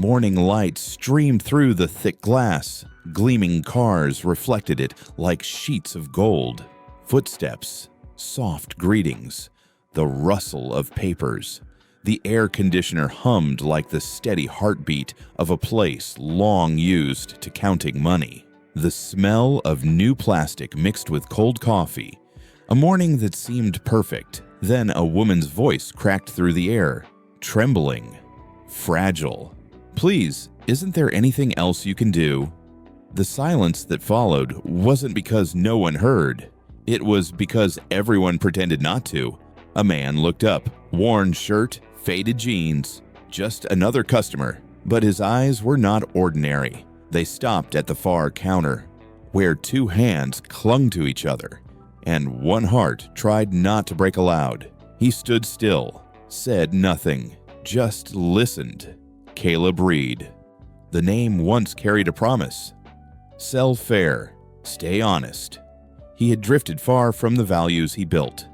Morning light streamed through the thick glass. Gleaming cars reflected it like sheets of gold. Footsteps, soft greetings, the rustle of papers. The air conditioner hummed like the steady heartbeat of a place long used to counting money. The smell of new plastic mixed with cold coffee. A morning that seemed perfect. Then a woman's voice cracked through the air, trembling, fragile. "Please, isn't there anything else you can do?" The silence that followed wasn't because no one heard. It was because everyone pretended not to. A man looked up, worn shirt, faded jeans, just another customer. But his eyes were not ordinary. They stopped at the far counter, where two hands clung to each other, and one heart tried not to break aloud. He stood still, said nothing, just listened. Caleb Reed. The name once carried a promise. Sell fair, stay honest. He had drifted far from the values he built,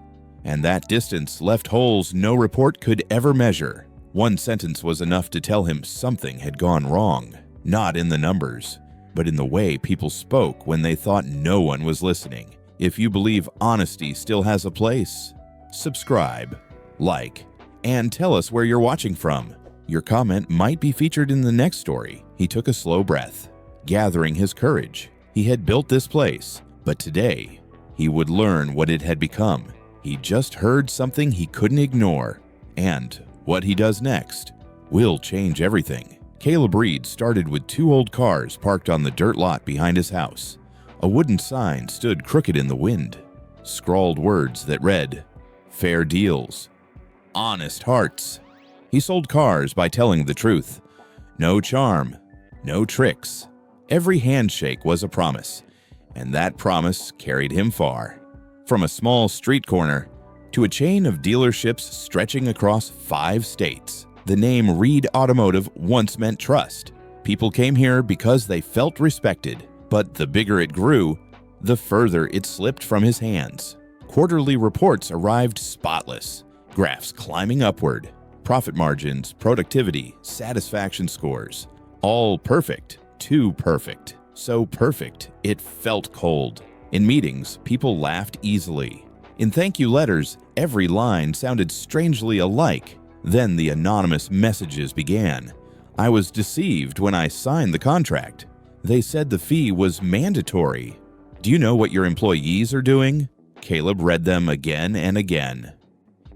and that distance left holes no report could ever measure. One sentence was enough to tell him something had gone wrong, not in the numbers, but in the way people spoke when they thought no one was listening. If you believe honesty still has a place, subscribe, like, and tell us where you're watching from. Your comment might be featured in the next story. He took a slow breath, gathering his courage. He had built this place, but today he would learn what it had become. He just heard something he couldn't ignore, and what he does next will change everything. Caleb Reed started with two old cars parked on the dirt lot behind his house. A wooden sign stood crooked in the wind, scrawled words that read, "Fair deals, honest hearts." He sold cars by telling the truth. No charm, no tricks. Every handshake was a promise, and that promise carried him far. From a small street corner to a chain of dealerships stretching across 5 states, the name Reed Automotive once meant trust. People came here because they felt respected, but the bigger it grew, the further it slipped from his hands. Quarterly reports arrived spotless, graphs climbing upward, profit margins, productivity, satisfaction scores, all perfect, too perfect, so perfect it felt cold. In meetings, people laughed easily. In thank you letters, every line sounded strangely alike. Then the anonymous messages began. "I was deceived when I signed the contract. They said the fee was mandatory. Do you know what your employees are doing?" Caleb read them again and again.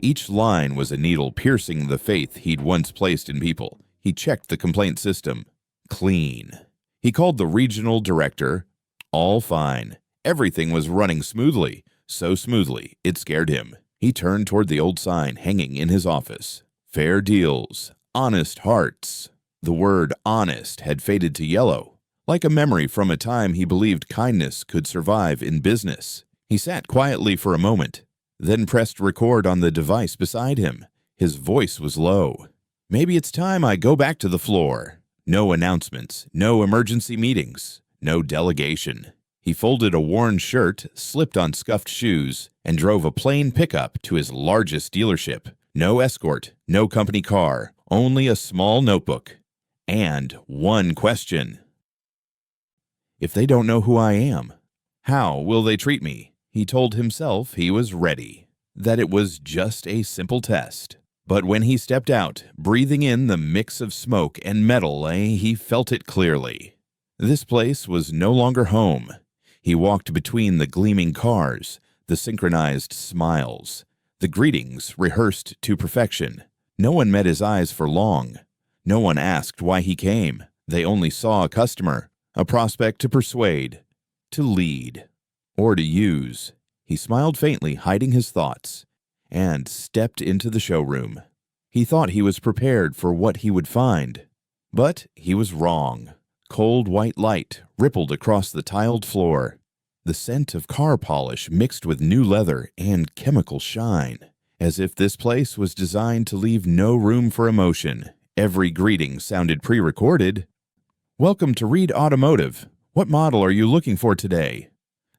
Each line was a needle piercing the faith he'd once placed in people. He checked the complaint system. Clean. He called the regional director. All fine. Everything was running smoothly, so smoothly it scared him. He turned toward the old sign hanging in his office. Fair deals, honest hearts. The word honest had faded to yellow, like a memory from a time he believed kindness could survive in business. He sat quietly for a moment, then pressed record on the device beside him. His voice was low. "Maybe it's time I go back to the floor." No announcements, no emergency meetings, no delegation. He folded a worn shirt, slipped on scuffed shoes, and drove a plain pickup to his largest dealership. No escort, no company car, only a small notebook. And one question. If they don't know who I am, how will they treat me? He told himself he was ready, that it was just a simple test. But when he stepped out, breathing in the mix of smoke and metal, he felt it clearly. This place was no longer home. He walked between the gleaming cars, the synchronized smiles, the greetings rehearsed to perfection. No one met his eyes for long. No one asked why he came. They only saw a customer, a prospect to persuade, to lead, or to use. He smiled faintly, hiding his thoughts, and stepped into the showroom. He thought he was prepared for what he would find, but he was wrong. Cold white light rippled across the tiled floor. The scent of car polish mixed with new leather and chemical shine, as if this place was designed to leave no room for emotion. Every greeting sounded pre-recorded. "Welcome to Reed Automotive. What model are you looking for today?"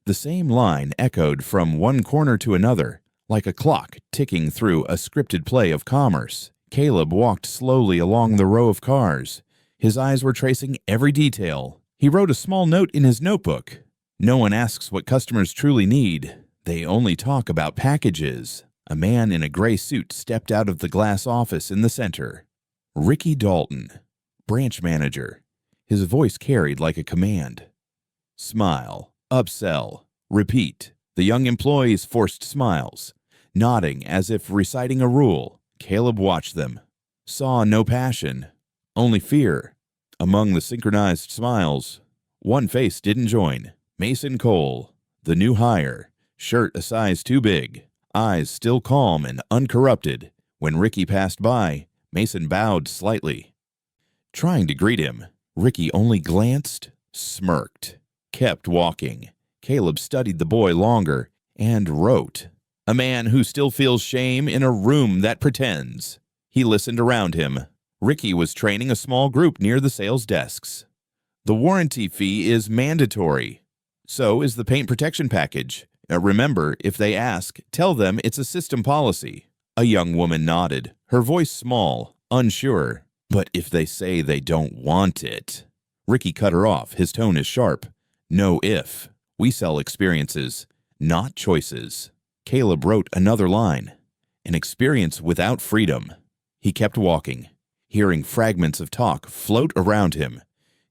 The same line echoed from one corner to another, like a clock ticking through a scripted play of commerce. Caleb walked slowly along the row of cars, His eyes were tracing every detail. He wrote a small note in his notebook. No one asks what customers truly need. They only talk about packages. A man in a gray suit stepped out of the glass office in the center. Ricky Dalton, branch manager. His voice carried like a command. Smile, upsell, repeat. The young employees forced smiles, nodding as if reciting a rule. Caleb watched them. Saw no passion, only fear. Among the synchronized smiles, one face didn't join. Mason Cole, the new hire, shirt a size too big, eyes still calm and uncorrupted. When Ricky passed by, Mason bowed slightly. Trying to greet him, Ricky only glanced, smirked, kept walking. Caleb studied the boy longer and wrote, "A man who still feels shame in a room that pretends." He listened around him. Ricky was training a small group near the sales desks. The warranty fee is mandatory. So is the paint protection package. Remember, if they ask, tell them it's a system policy. A young woman nodded, her voice small, unsure. But if they say they don't want it? Ricky cut her off, his tone is sharp. No if. We sell experiences, not choices. Caleb wrote another line. An experience without freedom. He kept walking, hearing fragments of talk float around him.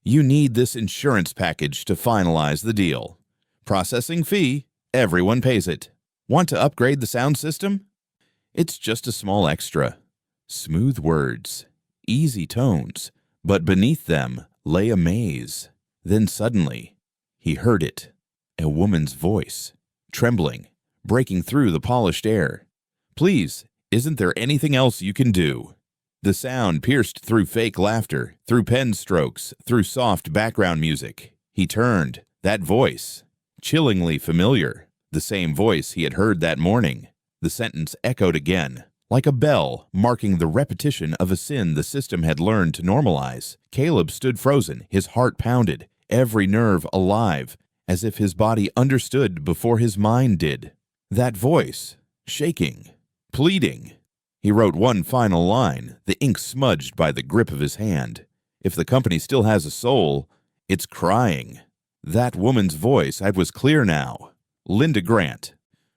You need this insurance package to finalize the deal. Processing fee, everyone pays it. Want to upgrade the sound system? It's just a small extra. Smooth words, easy tones, but beneath them lay a maze. Then suddenly, he heard it. A woman's voice, trembling, breaking through the polished air. Please, isn't there anything else you can do? The sound pierced through fake laughter, through pen strokes, through soft background music. He turned. That voice, chillingly familiar, the same voice he had heard that morning. The sentence echoed again, like a bell marking the repetition of a sin the system had learned to normalize. Caleb stood frozen, his heart pounded, every nerve alive, as if his body understood before his mind did. That voice, shaking, pleading. He wrote one final line, the ink smudged by the grip of his hand. If the company still has a soul, it's crying. That woman's voice, it was clear now. Linda Grant.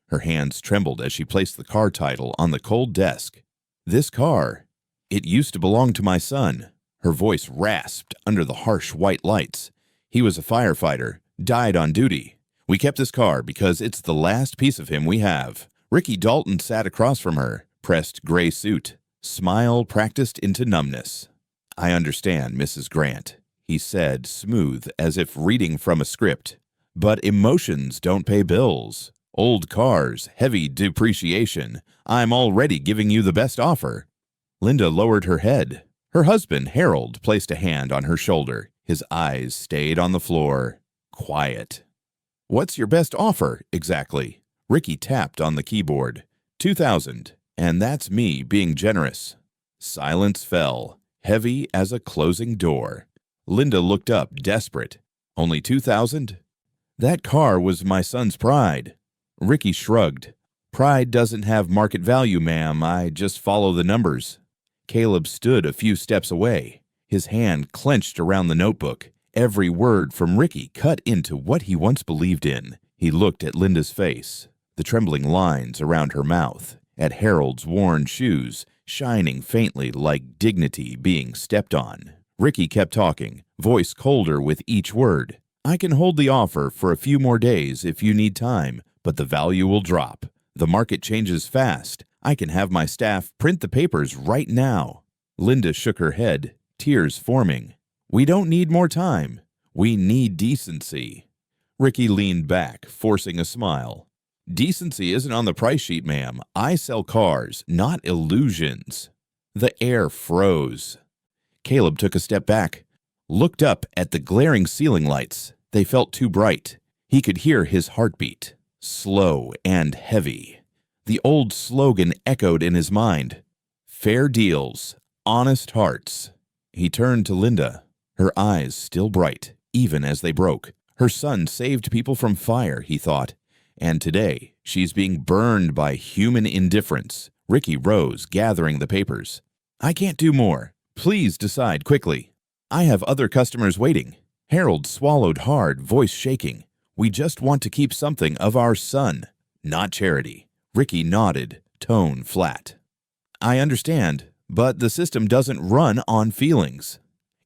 Her hands trembled as she placed the car title on the cold desk. This car, it used to belong to my son. Her voice rasped under the harsh white lights. He was a firefighter, died on duty. We kept this car because it's the last piece of him we have. Ricky Dalton sat across from her, pressed gray suit, smile practiced into numbness. I understand, Mrs. Grant, he said, smooth as if reading from a script. But emotions don't pay bills. Old cars, heavy depreciation. I'm already giving you the best offer. Linda lowered her head. Her husband, Harold, placed a hand on her shoulder. His eyes stayed on the floor. Quiet. What's your best offer, exactly? Ricky tapped on the keyboard. 2,000. And that's me being generous. Silence fell, heavy as a closing door. Linda looked up, desperate. Only 2,000? That car was my son's pride. Ricky shrugged. Pride doesn't have market value, ma'am. I just follow the numbers. Caleb stood a few steps away, his hand clenched around the notebook. Every word from Ricky cut into what he once believed in. He looked at Linda's face, the trembling lines around her mouth, at Harold's worn shoes, shining faintly like dignity being stepped on. Ricky kept talking, voice colder with each word. I can hold the offer for a few more days if you need time, but the value will drop. The market changes fast. I can have my staff print the papers right now. Linda shook her head, tears forming. We don't need more time. We need decency. Ricky leaned back, forcing a smile. Decency isn't on the price sheet, ma'am. I sell cars, not illusions. The air froze. Caleb took a step back, looked up at the glaring ceiling lights. They felt too bright. He could hear his heartbeat, slow and heavy. The old slogan echoed in his mind. Fair deals, honest hearts. He turned to Linda, her eyes still bright, even as they broke. Her son saved people from fire, he thought. And today, she's being burned by human indifference. Ricky rose, gathering the papers. I can't do more. Please decide quickly. I have other customers waiting. Harold swallowed hard, voice shaking. We just want to keep something of our son, not charity. Ricky nodded, tone flat. I understand, but the system doesn't run on feelings.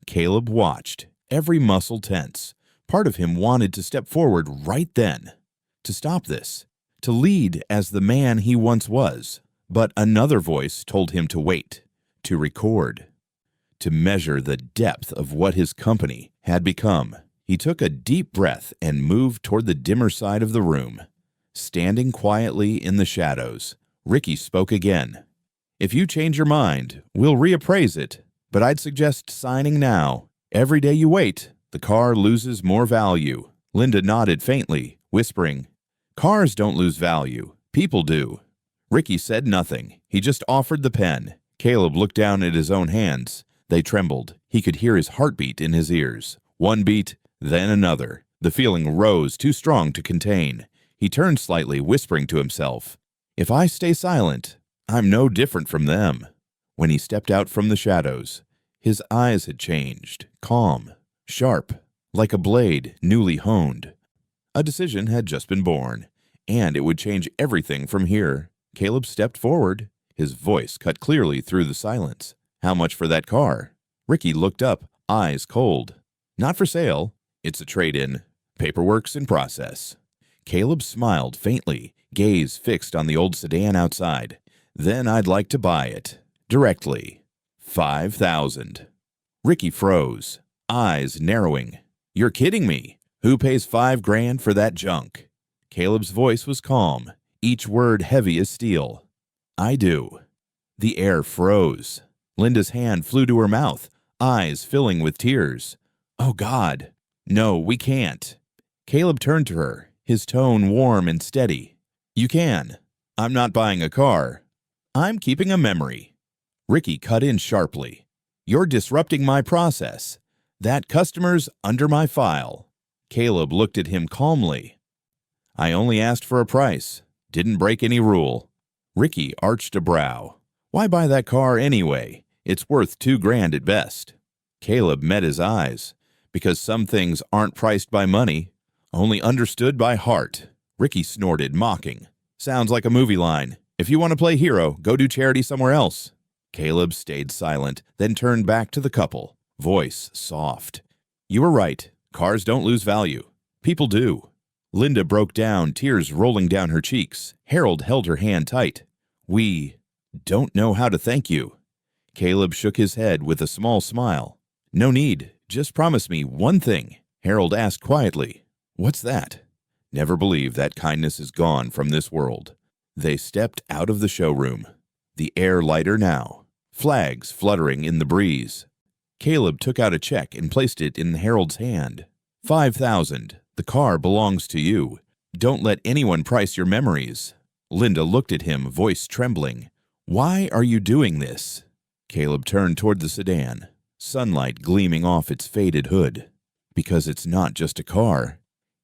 Caleb watched, every muscle tense. Part of him wanted to step forward right then, to stop this, to lead as the man he once was. But another voice told him to wait, to record, to measure the depth of what his company had become. He took a deep breath and moved toward the dimmer side of the room. Standing quietly in the shadows, Ricky spoke again. If you change your mind, we'll reappraise it, but I'd suggest signing now. Every day you wait, the car loses more value. Linda nodded faintly, whispering, Cars don't lose value, people do. Ricky said nothing. He just offered the pen. Caleb looked down at his own hands. They trembled. He could hear his heartbeat in his ears. One beat, then another. The feeling rose, too strong to contain. He turned slightly, whispering to himself, If I stay silent, I'm no different from them. When he stepped out from the shadows, his eyes had changed, calm, sharp, like a blade newly honed. A decision had just been born, and it would change everything from here. Caleb stepped forward. His voice cut clearly through the silence. How much for that car? Ricky looked up, eyes cold. Not for sale. It's a trade-in. Paperwork's in process. Caleb smiled faintly, gaze fixed on the old sedan outside. Then I'd like to buy it. Directly. $5,000. Ricky froze, eyes narrowing. You're kidding me. Who pays $5,000 for that junk? Caleb's voice was calm, each word heavy as steel. I do. The air froze. Linda's hand flew to her mouth, eyes filling with tears. Oh, God. No, we can't. Caleb turned to her, his tone warm and steady. You can. I'm not buying a car. I'm keeping a memory. Ricky cut in sharply. You're disrupting my process. That customer's under my file. Caleb looked at him calmly. I only asked for a price. Didn't break any rule. Ricky arched a brow. Why buy that car anyway? It's worth $2,000 at best. Caleb met his eyes. Because some things aren't priced by money, only understood by heart. Ricky snorted, mocking. Sounds like a movie line. If you want to play hero, go do charity somewhere else. Caleb stayed silent, then turned back to the couple, voice soft. You were right. Cars don't lose value. People do. Linda broke down, tears rolling down her cheeks. Harold held her hand tight. We don't know how to thank you. Caleb shook his head with a small smile. No need. Just promise me one thing. Harold asked quietly. What's that? Never believe that kindness is gone from this world. They stepped out of the showroom. The air lighter now. Flags fluttering in the breeze. Caleb took out a check and placed it in Harold's hand. $5,000. The car belongs to you. Don't let anyone price your memories. Linda looked at him, voice trembling. Why are you doing this? Caleb turned toward the sedan, sunlight gleaming off its faded hood. Because it's not just a car.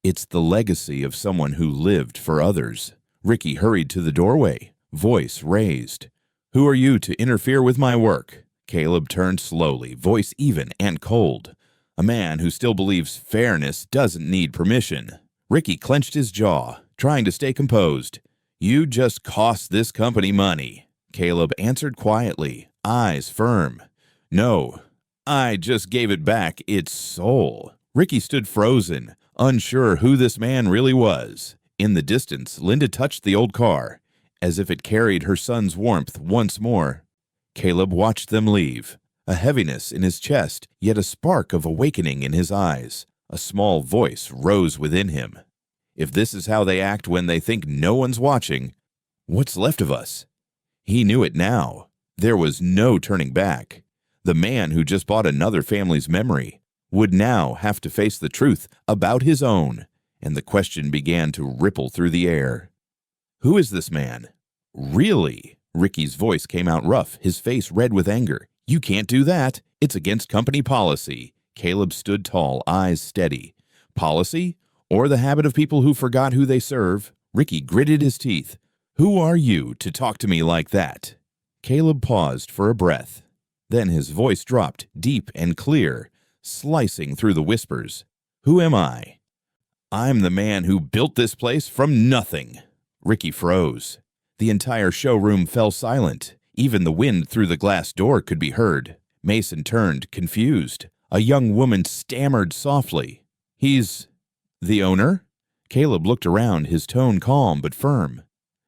It's the legacy of someone who lived for others. Ricky hurried to the doorway, voice raised. Who are you to interfere with my work? Caleb turned slowly, voice even and cold. A man who still believes fairness doesn't need permission. Ricky clenched his jaw, trying to stay composed. You just cost this company money. Caleb answered quietly, eyes firm. No, I just gave it back its soul. Ricky stood frozen, unsure who this man really was. In the distance, Linda touched the old car, as if it carried her son's warmth once more. Caleb watched them leave, a heaviness in his chest, yet a spark of awakening in his eyes. A small voice rose within him. If this is how they act when they think no one's watching, what's left of us? He knew it now. There was no turning back. The man who just bought another family's memory would now have to face the truth about his own, and the question began to ripple through the air. Who is this man? Really? Ricky's voice came out rough, his face red with anger. You can't do that. It's against company policy. Caleb stood tall, eyes steady. Policy? Or the habit of people who forgot who they serve? Ricky gritted his teeth. Who are you to talk to me like that? Caleb paused for a breath. Then his voice dropped, deep and clear, slicing through the whispers. Who am I? I'm the man who built this place from nothing. Ricky froze. The entire showroom fell silent. Even the wind through the glass door could be heard. Mason turned, confused. A young woman stammered softly. He's the owner? Caleb looked around, his tone calm but firm.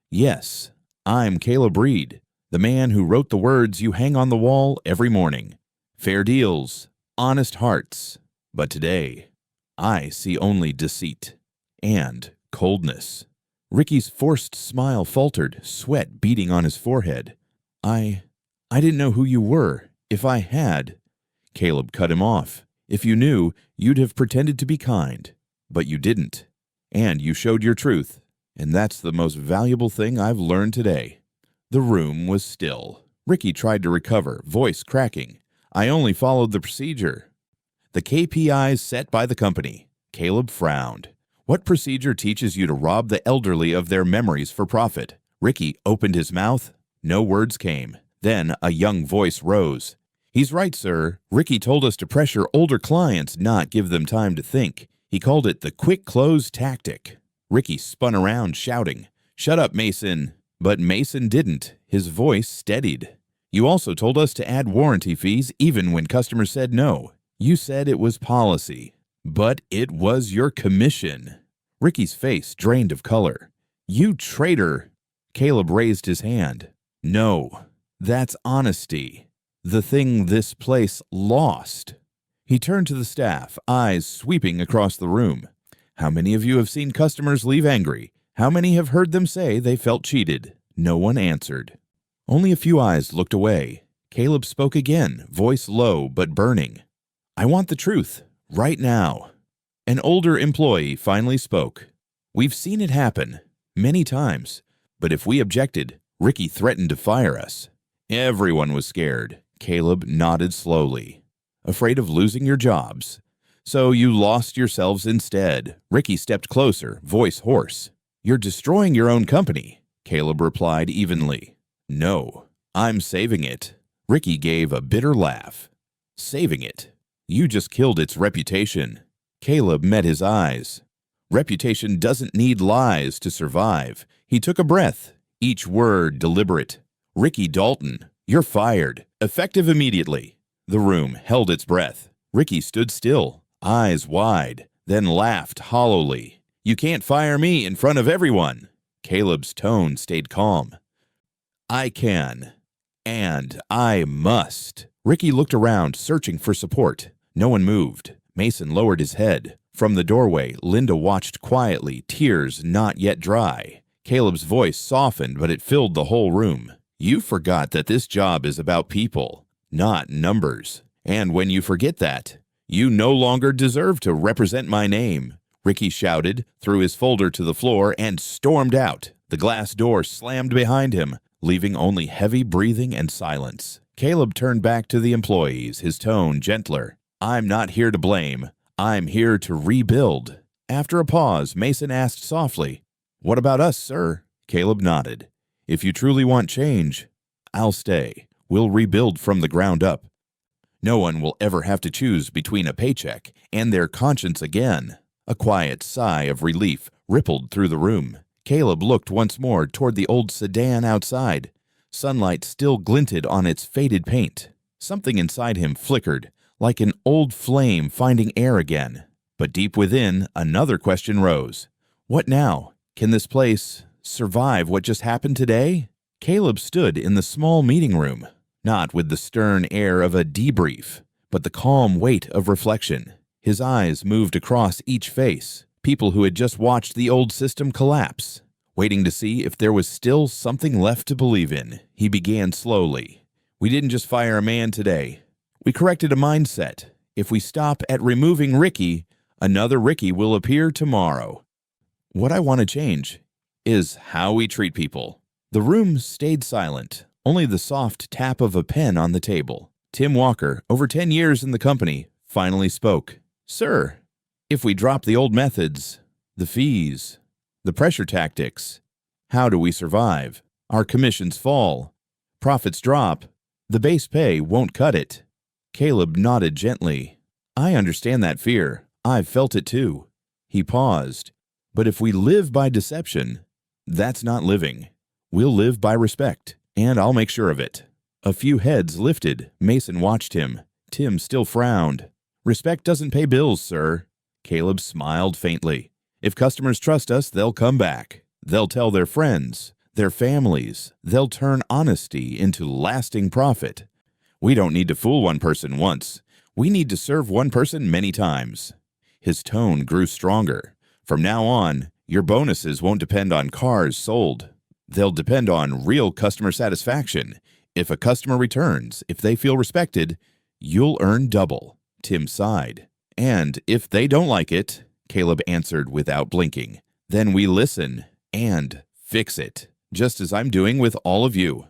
Yes, I'm Caleb Reed, the man who wrote the words you hang on the wall every morning. Fair deals, honest hearts. But today, I see only deceit and coldness. Ricky's forced smile faltered, sweat beading on his forehead. I didn't know who you were. If I had, Caleb cut him off. If you knew, you'd have pretended to be kind. But you didn't. And you showed your truth. And that's the most valuable thing I've learned today. The room was still. Ricky tried to recover, voice cracking. I only followed the procedure. The KPIs set by the company. Caleb frowned. What procedure teaches you to rob the elderly of their memories for profit? Ricky opened his mouth. No words came. Then a young voice rose. He's right, sir. Ricky told us to pressure older clients, not give them time to think. He called it the quick close tactic. Ricky spun around, shouting, Shut up, Mason. But Mason didn't. His voice steadied. You also told us to add warranty fees even when customers said no. You said it was policy. But it was your commission. Ricky's face drained of color. You traitor. Caleb raised his hand. No, that's honesty. The thing this place lost. He turned to the staff, eyes sweeping across the room. How many of you have seen customers leave angry? How many have heard them say they felt cheated? No one answered. Only a few eyes looked away. Caleb spoke again, voice low but burning. I want the truth, right now. An older employee finally spoke. We've seen it happen, many times. But if we objected, Ricky threatened to fire us. Everyone was scared. Caleb nodded slowly. Afraid of losing your jobs. So you lost yourselves instead. Ricky stepped closer, voice hoarse. You're destroying your own company, Caleb replied evenly. No, I'm saving it. Ricky gave a bitter laugh. Saving it? You just killed its reputation. Caleb met his eyes. Reputation doesn't need lies to survive. He took a breath, each word deliberate. Ricky Dalton, you're fired. Effective immediately. The room held its breath. Ricky stood still, eyes wide, then laughed hollowly. You can't fire me in front of everyone. Caleb's tone stayed calm. I can. And I must. Ricky looked around, searching for support. No one moved. Mason lowered his head. From the doorway, Linda watched quietly, tears not yet dry. Caleb's voice softened, but it filled the whole room. You forgot that this job is about people, not numbers. And when you forget that, you no longer deserve to represent my name. Ricky shouted, threw his folder to the floor, and stormed out. The glass door slammed behind him, leaving only heavy breathing and silence. Caleb turned back to the employees, his tone gentler. I'm not here to blame. I'm here to rebuild. After a pause, Mason asked softly, What about us, sir? Caleb nodded. If you truly want change, I'll stay. We'll rebuild from the ground up. No one will ever have to choose between a paycheck and their conscience again. A quiet sigh of relief rippled through the room. Caleb looked once more toward the old sedan outside. Sunlight still glinted on its faded paint. Something inside him flickered, like an old flame finding air again. But deep within, another question rose. What now? Can this place survive what just happened today? Caleb stood in the small meeting room, not with the stern air of a debrief, but the calm weight of reflection. His eyes moved across each face, people who had just watched the old system collapse. Waiting to see if there was still something left to believe in, he began slowly. We didn't just fire a man today. We corrected a mindset. If we stop at removing Ricky, another Ricky will appear tomorrow. What I want to change is how we treat people. The room stayed silent, only the soft tap of a pen on the table. Tim Walker, over 10 years in the company, finally spoke. Sir, if we drop the old methods, the fees, the pressure tactics, how do we survive? Our commissions fall. Profits drop. The base pay won't cut it. Caleb nodded gently. I understand that fear. I've felt it too. He paused. But if we live by deception, that's not living. We'll live by respect, and I'll make sure of it. A few heads lifted. Mason watched him. Tim still frowned. Respect doesn't pay bills, sir. Caleb smiled faintly. If customers trust us, they'll come back. They'll tell their friends, their families. They'll turn honesty into lasting profit. We don't need to fool one person once. We need to serve one person many times. His tone grew stronger. From now on, your bonuses won't depend on cars sold. They'll depend on real customer satisfaction. If a customer returns, if they feel respected, you'll earn double. Tim sighed. And if they don't like it, Caleb answered without blinking, then we listen and fix it, just as I'm doing with all of you.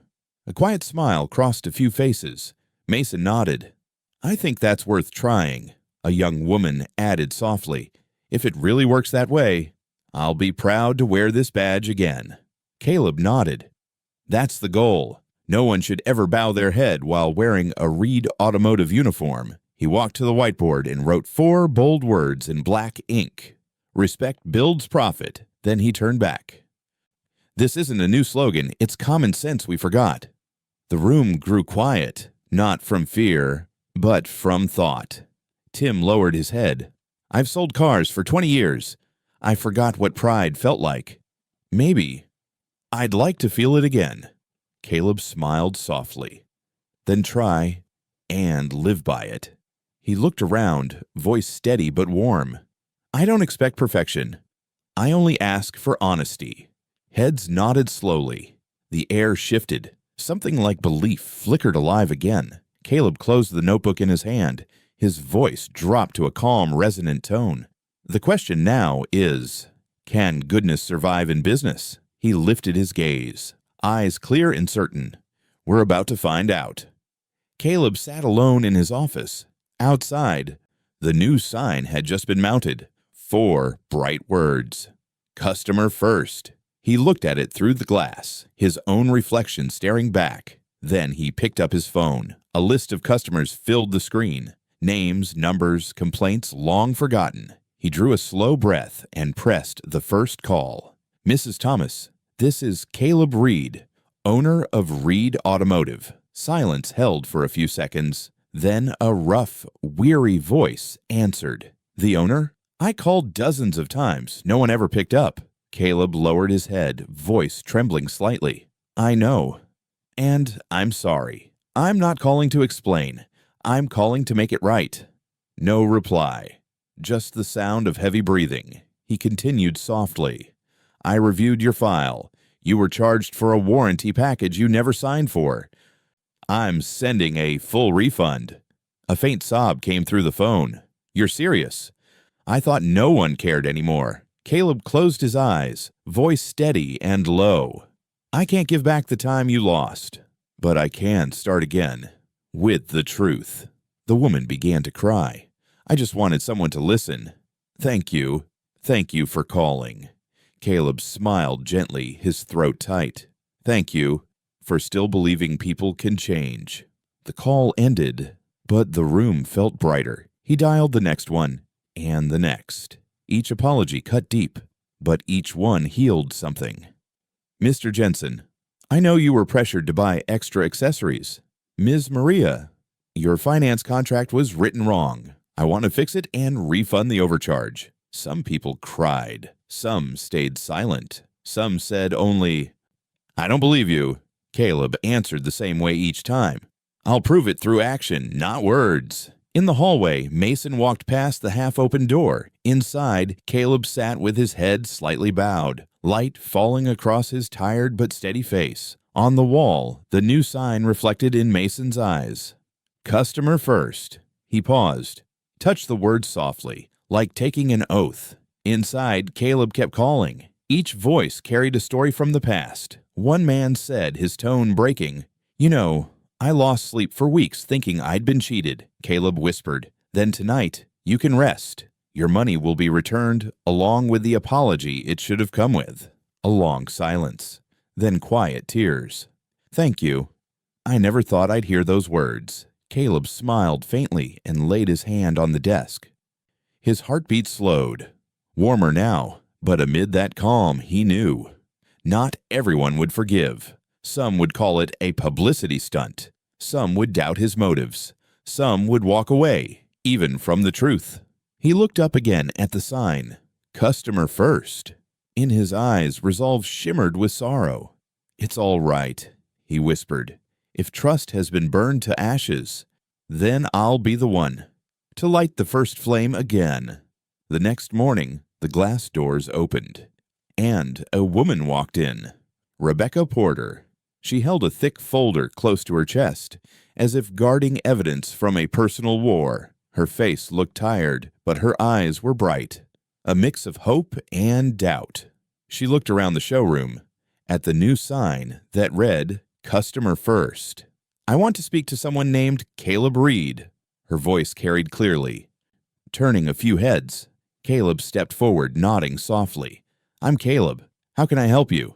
A quiet smile crossed a few faces. Mason nodded. I think that's worth trying, a young woman added softly. If it really works that way, I'll be proud to wear this badge again. Caleb nodded. That's the goal. No one should ever bow their head while wearing a Reed Automotive uniform. He walked to the whiteboard and wrote 4 bold words in black ink. Respect builds profit. Then he turned back. This isn't a new slogan. It's common sense we forgot. The room grew quiet, not from fear, but from thought. Tim lowered his head. I've sold cars for 20 years. I forgot what pride felt like. Maybe I'd like to feel it again. Caleb smiled softly. Then try and live by it. He looked around, voice steady but warm. I don't expect perfection. I only ask for honesty. Heads nodded slowly. The air shifted. Something like belief flickered alive again. Caleb closed the notebook in his hand. His voice dropped to a calm, resonant tone. The question now is, can goodness survive in business? He lifted his gaze, eyes clear and certain. We're about to find out. Caleb sat alone in his office. Outside, the new sign had just been mounted. 4 bright words. Customer first. He looked at it through the glass, his own reflection staring back. Then he picked up his phone. A list of customers filled the screen. Names, numbers, complaints long forgotten. He drew a slow breath and pressed the first call. Mrs. Thomas, this is Caleb Reed, owner of Reed Automotive. Silence held for a few seconds. Then a rough, weary voice answered. The owner? I called dozens of times. No one ever picked up. Caleb lowered his head, voice trembling slightly. I know. And I'm sorry. I'm not calling to explain. I'm calling to make it right. No reply. Just the sound of heavy breathing. He continued softly. I reviewed your file. You were charged for a warranty package you never signed for. I'm sending a full refund. A faint sob came through the phone. You're serious? I thought no one cared anymore. Caleb closed his eyes, voice steady and low. I can't give back the time you lost, but I can start again with the truth. The woman began to cry. I just wanted someone to listen. Thank you. Thank you for calling. Caleb smiled gently, his throat tight. Thank you for still believing people can change. The call ended, but the room felt brighter. He dialed the next one, and the next. Each apology cut deep, but each one healed something. Mr. Jensen, I know you were pressured to buy extra accessories. Ms. Maria, your finance contract was written wrong. I want to fix it and refund the overcharge. Some people cried. Some stayed silent. Some said only, I don't believe you. Caleb answered the same way each time. I'll prove it through action, not words. In the hallway, Mason walked past the half-open door. Inside, Caleb sat with his head slightly bowed, light falling across his tired but steady face. On the wall, the new sign reflected in Mason's eyes. Customer first. He paused, touched the words softly, like taking an oath. Inside, Caleb kept calling. Each voice carried a story from the past. One man said, his tone breaking, You know, I lost sleep for weeks thinking I'd been cheated. Caleb whispered, Then tonight, you can rest. Your money will be returned along with the apology it should have come with. A long silence, then quiet tears. Thank you. I never thought I'd hear those words. Caleb smiled faintly and laid his hand on the desk. His heartbeat slowed. Warmer now, but amid that calm, he knew. Not everyone would forgive. Some would call it a publicity stunt. Some would doubt his motives. Some would walk away, even from the truth. He looked up again at the sign, "Customer First." In his eyes, resolve shimmered with sorrow. "It's all right," he whispered. "If trust has been burned to ashes, then I'll be the one to light the first flame again." The next morning, the glass doors opened, and a woman walked in. Rebecca Porter. She held a thick folder close to her chest, as if guarding evidence from a personal war. Her face looked tired, but her eyes were bright, a mix of hope and doubt. She looked around the showroom, at the new sign that read, "Customer First." "I want to speak to someone named Caleb Reed." Her voice carried clearly. Turning a few heads, Caleb stepped forward, nodding softly. "I'm Caleb. How can I help you?"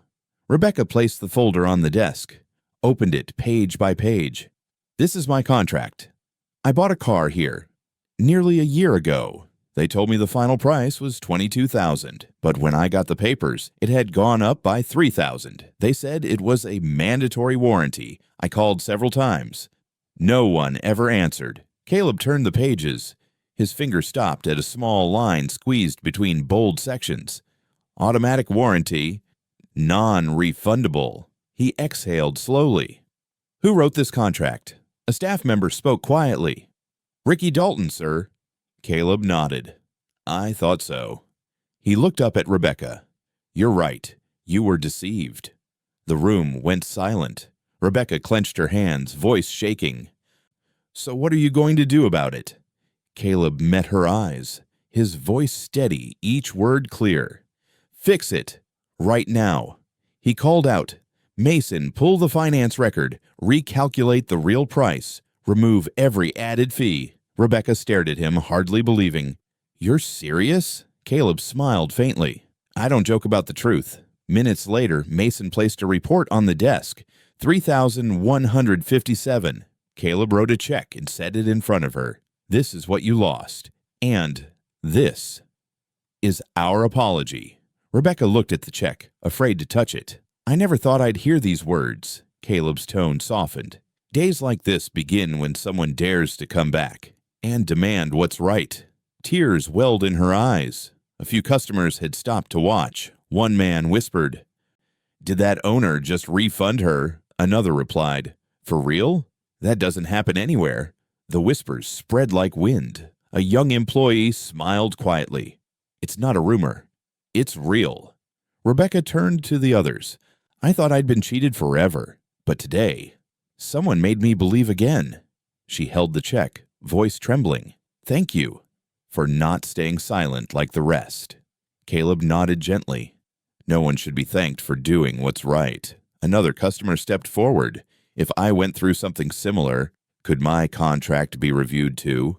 Rebecca placed the folder on the desk, opened it page by page. "This is my contract. I bought a car here nearly a year ago. They told me the final price was $22,000, but when I got the papers, it had gone up by $3,000. They said it was a mandatory warranty. I called several times. No one ever answered." Caleb turned the pages. His finger stopped at a small line squeezed between bold sections. "Automatic warranty, non-refundable." He exhaled slowly. "Who wrote this contract?" A staff member spoke quietly. "Ricky Dalton, sir." Caleb nodded. "I thought so." He looked up at Rebecca. "You're right. You were deceived." The room went silent. Rebecca clenched her hands, voice shaking. "So what are you going to do about it?" Caleb met her eyes, his voice steady, each word clear. "Fix it. Right now." He called out, "Mason, pull the finance record, recalculate the real price, remove every added fee." Rebecca stared at him, hardly believing. "You're serious?" Caleb smiled faintly. "I don't joke about the truth." Minutes later, Mason placed a report on the desk, $3,157. Caleb wrote a check and set it in front of her. "This is what you lost, and this is our apology." Rebecca looked at the check, afraid to touch it. "I never thought I'd hear these words." Caleb's tone softened. "Days like this begin when someone dares to come back and demand what's right." Tears welled in her eyes. A few customers had stopped to watch. One man whispered, "Did that owner just refund her?" Another replied, "For real? That doesn't happen anywhere." The whispers spread like wind. A young employee smiled quietly. "It's not a rumor. It's real." Rebecca turned to the others. "I thought I'd been cheated forever, but today, someone made me believe again." She held the check, voice trembling. "Thank you for not staying silent like the rest." Caleb nodded gently. "No one should be thanked for doing what's right." Another customer stepped forward. "If I went through something similar, could my contract be reviewed too?"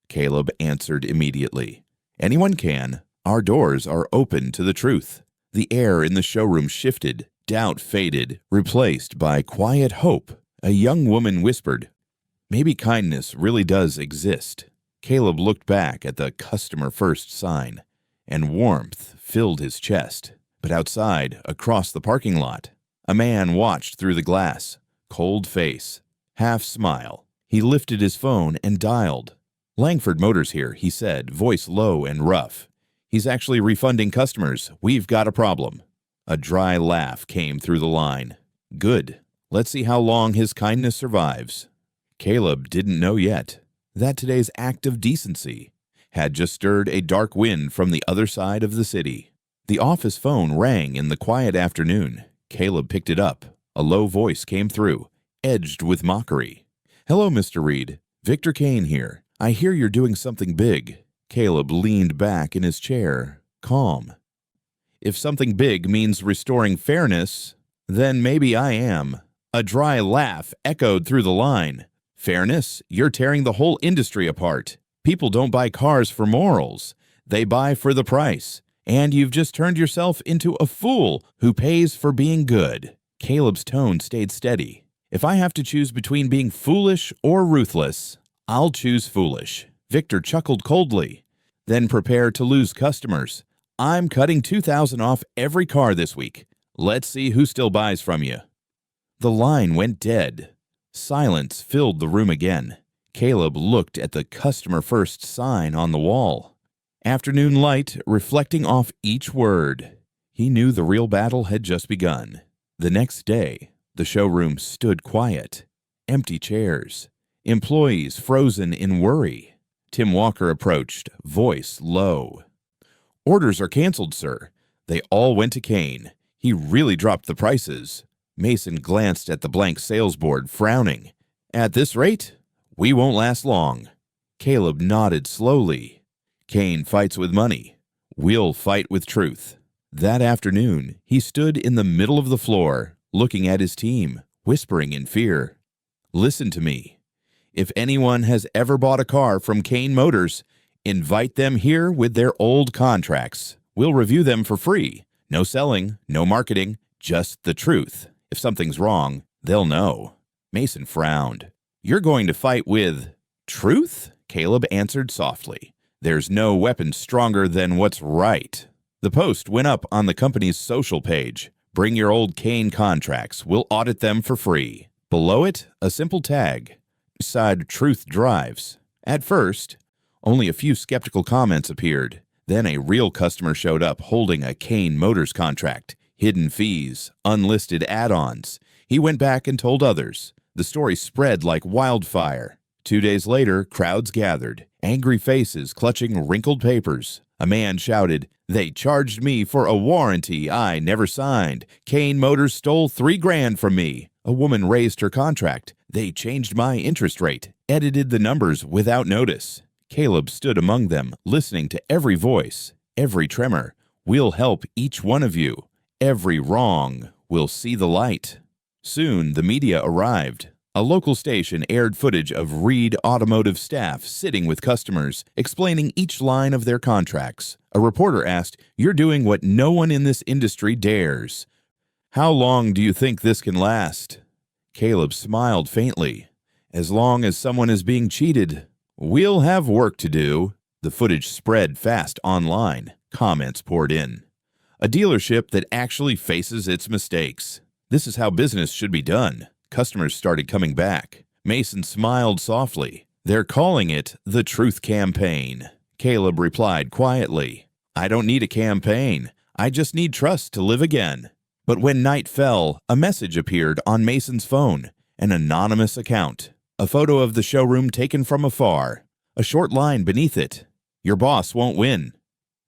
Caleb answered immediately. "Anyone can. Our doors are open to the truth." The air in the showroom shifted. Doubt faded, replaced by quiet hope. A young woman whispered, "Maybe kindness really does exist." Caleb looked back at the "Customer First" sign, and warmth filled his chest. But outside, across the parking lot, a man watched through the glass, cold face, half smile. He lifted his phone and dialed. "Langford Motors here," he said, voice low and rough. "He's actually refunding customers. We've got a problem." A dry laugh came through the line. "Good. Let's see how long his kindness survives." Caleb didn't know yet that today's act of decency had just stirred a dark wind from the other side of the city. The office phone rang in the quiet afternoon. Caleb picked it up. A low voice came through, edged with mockery. "Hello, Mr. Reed. Victor Kane here. I hear you're doing something big." Caleb leaned back in his chair, calm. "If something big means restoring fairness, then maybe I am." A dry laugh echoed through the line. "Fairness? You're tearing the whole industry apart. People don't buy cars for morals. They buy for the price. And you've just turned yourself into a fool who pays for being good." Caleb's tone stayed steady. If I have to choose between being foolish or ruthless, I'll choose foolish. Victor chuckled coldly. Then prepare to lose customers. I'm cutting $2,000 off every car this week. Let's see who still buys from you. The line went dead. Silence filled the room again. Caleb looked at the customer first sign on the wall. Afternoon light reflecting off each word. He knew the real battle had just begun. The next day, the showroom stood quiet. Empty chairs. Employees frozen in worry. Tim Walker approached, voice low. Orders are canceled, sir. They all went to Kane. He really dropped the prices. Mason glanced at the blank sales board, frowning. At this rate, we won't last long. Caleb nodded slowly. Kane fights with money. We'll fight with truth. That afternoon, he stood in the middle of the floor, looking at his team, whispering in fear. Listen to me. If anyone has ever bought a car from Kane Motors, invite them here with their old contracts. We'll review them for free. No selling, no marketing, just the truth. If something's wrong, they'll know. Mason frowned. You're going to fight with truth? Caleb answered softly. There's no weapon stronger than what's right. The post went up on the company's social page. Bring your old Kane contracts. We'll audit them for free. Below it, a simple tag. Side Truth Drives. At first, only a few skeptical comments appeared. Then a real customer showed up holding a Kane Motors contract. Hidden fees, unlisted add-ons. He went back and told others. The story spread like wildfire. 2 days later, crowds gathered, angry faces clutching wrinkled papers. A man shouted, "They charged me for a warranty I never signed. Kane Motors stole $3,000 from me." A woman raised her contract. "They changed my interest rate, edited the numbers without notice." Caleb stood among them, listening to every voice, every tremor. "We'll help each one of you. Every wrong will see the light." Soon the media arrived. A local station aired footage of Reed Automotive staff sitting with customers, explaining each line of their contracts. A reporter asked, "You're doing what no one in this industry dares. How long do you think this can last?" Caleb smiled faintly. "As long as someone is being cheated, we'll have work to do." The footage spread fast online. Comments poured in. A dealership that actually faces its mistakes. This is how business should be done. Customers started coming back. Mason smiled softly. "They're calling it the Truth Campaign." Caleb replied quietly, "I don't need a campaign. I just need trust to live again." But when night fell, a message appeared on Mason's phone, an anonymous account. A photo of the showroom taken from afar. A short line beneath it. "Your boss won't win."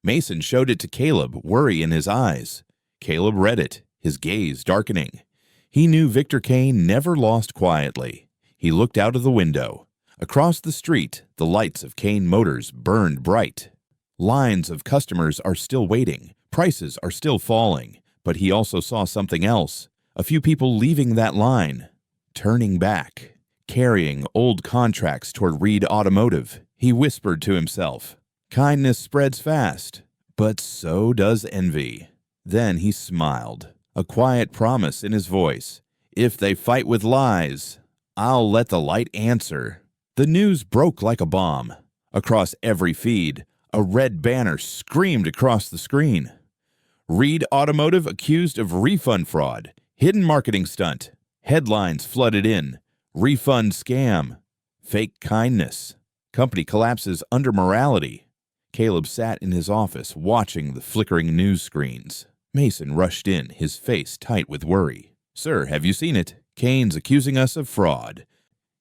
Mason showed it to Caleb, worry in his eyes. Caleb read it, his gaze darkening. He knew Victor Kane never lost quietly. He looked out of the window. Across the street, the lights of Kane Motors burned bright. Lines of customers are still waiting. Prices are still falling. But he also saw something else. A few people leaving that line, turning back, carrying old contracts toward Reed Automotive. He whispered to himself, "Kindness spreads fast, but so does envy." Then he smiled, a quiet promise in his voice. "If they fight with lies, I'll let the light answer." The news broke like a bomb. Across every feed, a red banner screamed across the screen. Reed Automotive accused of refund fraud, hidden marketing stunt. Headlines flooded in. Refund scam. Fake kindness. Company collapses under morality. Caleb sat in his office watching the flickering news screens. Mason rushed in, his face tight with worry. "Sir, have you seen it? Kane's accusing us of fraud.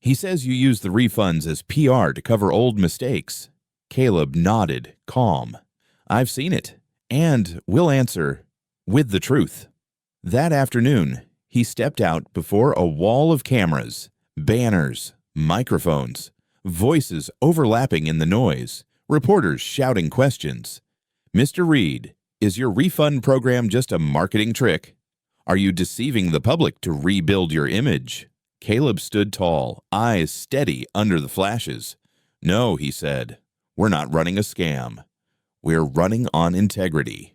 He says you used the refunds as PR to cover old mistakes." Caleb nodded, calm. "I've seen it. And we'll answer with the truth." That afternoon, he stepped out before a wall of cameras, banners, microphones, voices overlapping in the noise, reporters shouting questions. "Mr. Reed, is your refund program just a marketing trick? Are you deceiving the public to rebuild your image?" Caleb stood tall, eyes steady under the flashes. "No," he said, "we're not running a scam. We're running on integrity."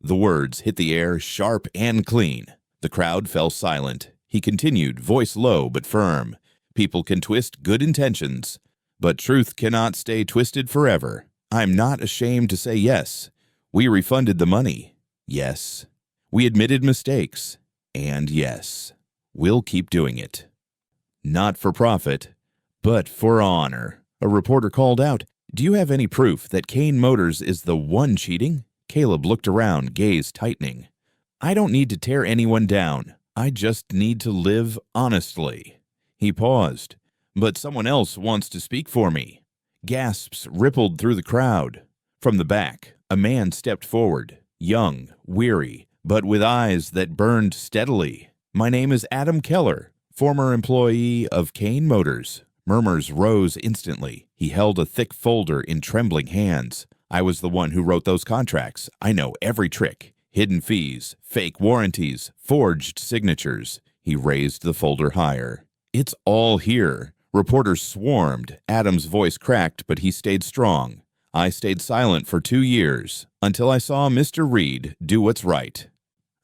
The words hit the air sharp and clean. The crowd fell silent. He continued, voice low but firm. People can twist good intentions, but truth cannot stay twisted forever. I'm not ashamed to say yes. We refunded the money. Yes. We admitted mistakes. And yes, we'll keep doing it. Not for profit, but for honor. A reporter called out, "Do you have any proof that Kane Motors is the one cheating?" Caleb looked around, gaze tightening. "I don't need to tear anyone down. I just need to live honestly." He paused. "But someone else wants to speak for me." Gasps rippled through the crowd. From the back, a man stepped forward, young, weary, but with eyes that burned steadily. "My name is Adam Keller, former employee of Kane Motors." Murmurs rose instantly. He held a thick folder in trembling hands. "I was the one who wrote those contracts. I know every trick. Hidden fees, fake warranties, forged signatures." He raised the folder higher. "It's all here." Reporters swarmed. Adam's voice cracked, but he stayed strong. "I stayed silent for 2 years, until I saw Mr. Reed do what's right.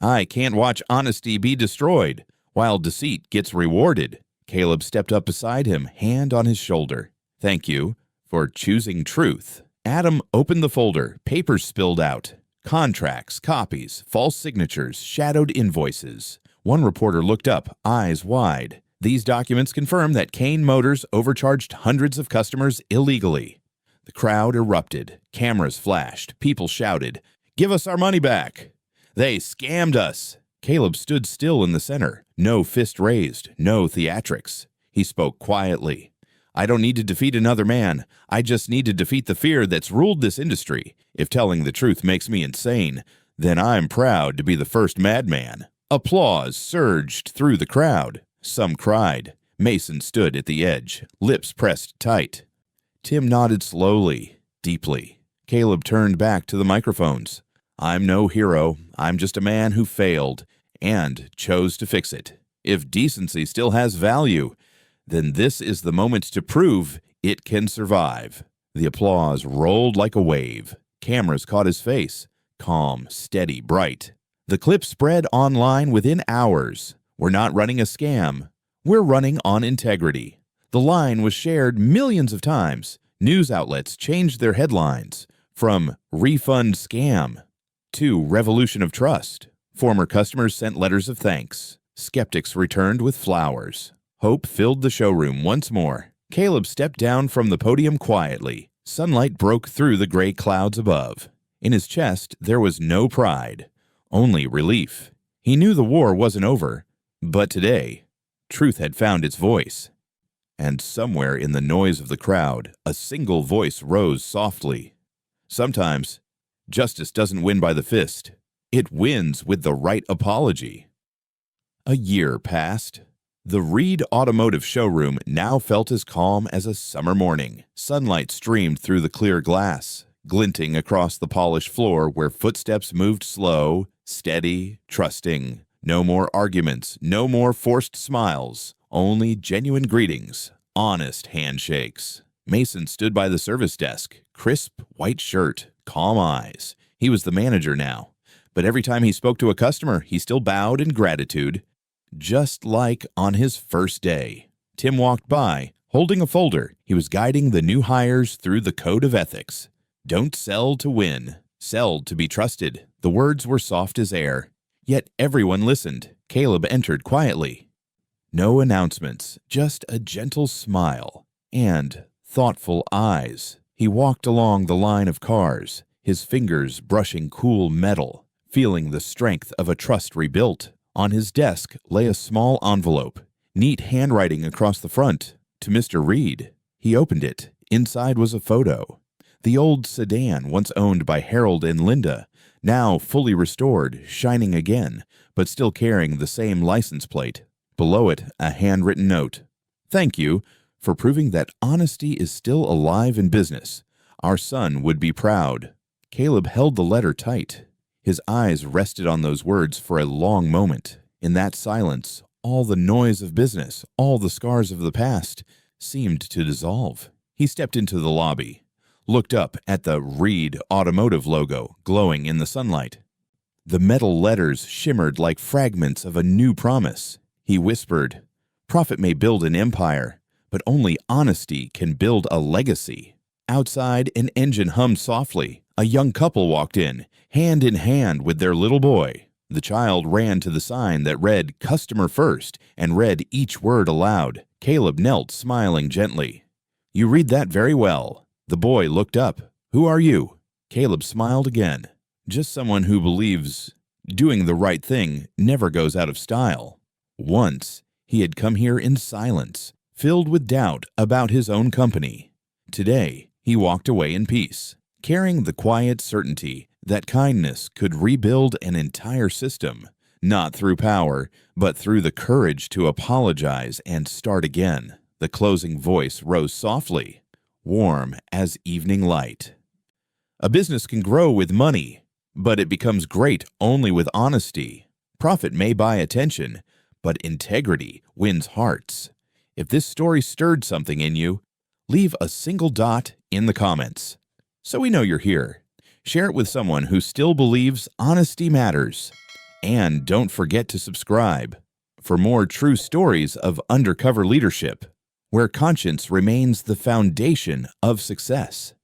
I can't watch honesty be destroyed, while deceit gets rewarded." Caleb stepped up beside him, hand on his shoulder. "Thank you for choosing truth." Adam opened the folder. Papers spilled out. Contracts, copies, false signatures, shadowed invoices. One reporter looked up, eyes wide. "These documents confirm that Kane Motors overcharged hundreds of customers illegally." The crowd erupted. Cameras flashed. People shouted, "Give us our money back!" "They scammed us!" Caleb stood still in the center. No fist raised, no theatrics. He spoke quietly. "I don't need to defeat another man. I just need to defeat the fear that's ruled this industry. If telling the truth makes me insane, then I'm proud to be the first madman." Applause surged through the crowd. Some cried. Mason stood at the edge, lips pressed tight. Tim nodded slowly, deeply. Caleb turned back to the microphones. "I'm no hero. I'm just a man who failed and chose to fix it. If decency still has value, then this is the moment to prove it can survive." The applause rolled like a wave. Cameras caught his face, calm, steady, bright. The clip spread online within hours. "We're not running a scam. We're running on integrity." The line was shared millions of times. News outlets changed their headlines from "refund scam" to "revolution of trust." Former customers sent letters of thanks. Skeptics returned with flowers. Hope filled the showroom once more. Caleb stepped down from the podium quietly. Sunlight broke through the gray clouds above. In his chest, there was no pride, only relief. He knew the war wasn't over, but today, truth had found its voice. And somewhere in the noise of the crowd, a single voice rose softly. "Sometimes, justice doesn't win by the fist. It wins with the right apology." A year passed. The Reed Automotive showroom now felt as calm as a summer morning. Sunlight streamed through the clear glass, glinting across the polished floor where footsteps moved slow, steady, trusting. No more arguments, no more forced smiles, only genuine greetings, honest handshakes. Mason stood by the service desk, crisp white shirt, calm eyes. He was the manager now. But every time he spoke to a customer, he still bowed in gratitude, just like on his first day. Tim walked by, holding a folder. He was guiding the new hires through the code of ethics. "Don't sell to win, sell to be trusted." The words were soft as air, yet everyone listened. Caleb entered quietly. No announcements, just a gentle smile and thoughtful eyes. He walked along the line of cars, his fingers brushing cool metal, feeling the strength of a trust rebuilt. On his desk lay a small envelope, neat handwriting across the front, to Mr. Reed. He opened it. Inside was a photo. The old sedan once owned by Harold and Linda, now fully restored, shining again, but still carrying the same license plate. Below it, a handwritten note. "Thank you for proving that honesty is still alive in business. Our son would be proud." Caleb held the letter tight. His eyes rested on those words for a long moment. In that silence, all the noise of business, all the scars of the past, seemed to dissolve. He stepped into the lobby, looked up at the Reed Automotive logo glowing in the sunlight. The metal letters shimmered like fragments of a new promise. He whispered, "Profit may build an empire, but only honesty can build a legacy." Outside, an engine hummed softly. A young couple walked in hand with their little boy. The child ran to the sign that read "Customer First" and read each word aloud. Caleb knelt, smiling gently. "You read that very well." The boy looked up. "Who are you?" Caleb smiled again. "Just someone who believes doing the right thing never goes out of style." Once, he had come here in silence, filled with doubt about his own company. Today, he walked away in peace, carrying the quiet certainty that kindness could rebuild an entire system, not through power, but through the courage to apologize and start again. The closing voice rose softly, warm as evening light. A business can grow with money, but it becomes great only with honesty. Profit may buy attention, but integrity wins hearts. If this story stirred something in you, leave a single dot in the comments so we know you're here. Share it with someone who still believes honesty matters. And don't forget to subscribe for more true stories of undercover leadership, where conscience remains the foundation of success.